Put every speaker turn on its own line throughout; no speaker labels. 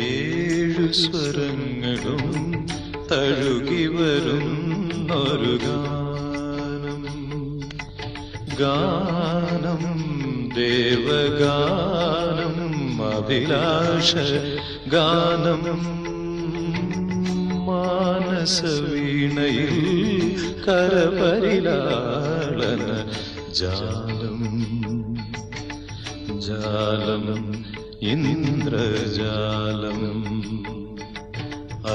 ഏഴു സ്വരങ്ങളും തഴുകി വരുന്നൊരു ഗാനം, ഗാനം ദേവഗാനം, അഭിലാഷ ഗാനം. മാനസവീണയിൽ കരപരിലാളന ജാലം, ജാലം ഇന്ദ്രജാലം.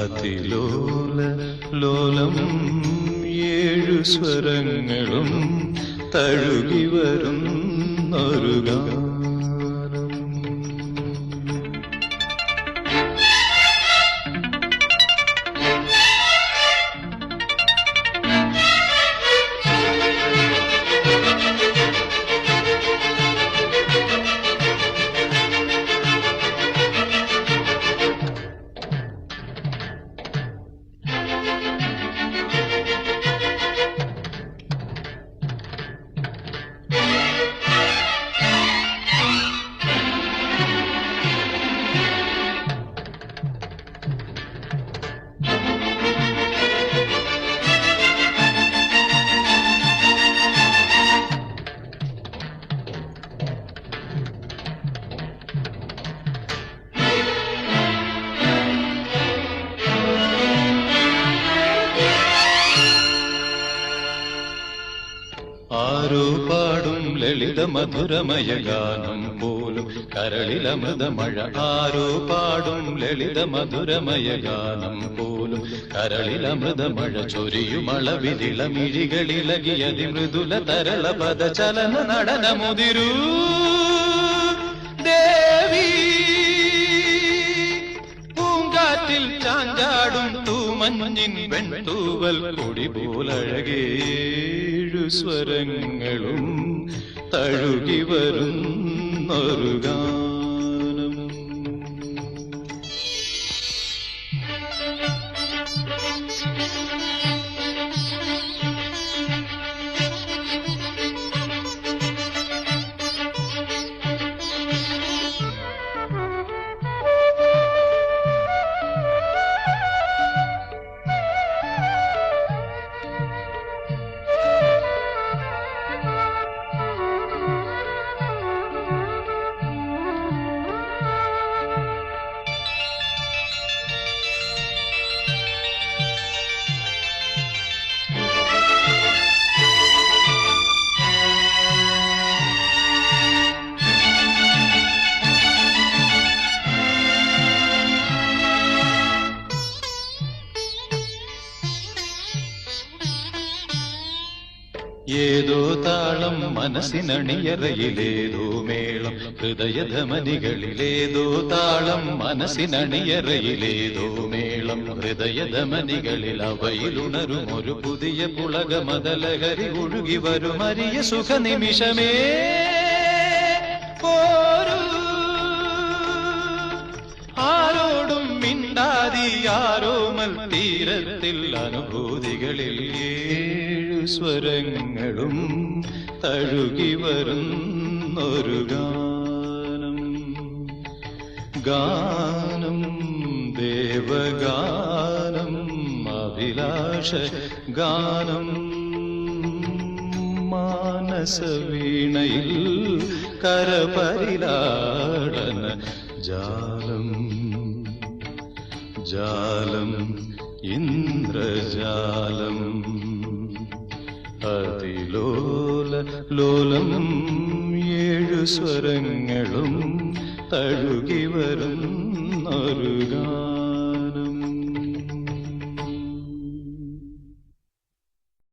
അതിലോല ലോലം ഏഴു സ്വരങ്ങളും തഴുകി വരുന്നൊരു ഗാനം. ആരോ പാടും ലളിത മധുരമയ ഗാനം പോലും കരളിലമൃതമഴ. ആരോ പാടും ലളിത മധുരമയ ഗാനം പോലും കരളിലമൃതമഴ. ചൊരിയുമളവിതിളമിഴികളിലകിയതി മൃദുല തരള പദചലന നടനമുതിരൂ ദേവി. പൂങ്കാറ്റിൽ ചാഞ്ചാടും തൂമഞ്ഞിൻ വെൺതൂവൽ കൊടി പോലഴകേഴു സ്വരങ്ങളും തഴുകി വരുന്നൊരു ഗാനം. ഏതോ താളം മനസ്സിനണിയറയിലേതോ മേളം ഹൃദയധമനികളിലേതോ താളം മനസ്സിനണിയറയിലേതോ മേളം ഹൃദയധമനികളിൽ. അവയിലുണരും ഒരു പുതിയ പുളകമതലഹരി ഒഴുകി വരും അരിയ സുഖനിമിഷമേ. പോരൂ ആരോടും മിണ്ടാതി ആരോമൽ തീരത്തിൽ അനുഭൂതികളിൽ ഏഴു സ്വരങ്ങളും തഴുകി വരുന്നൊരു ഗാനം, ഗാനം ദേവഗാനം, അഭിലാഷ ഗാനം. മാനസവീണയിൽ കരപരിലാളന ജാലം, ജാലം ഇന്ദ്രജാലം. അതിലോല ലോലം ഏഴു സ്വരങ്ങളും തഴുകി വരുന്നൊരു ഗാനം.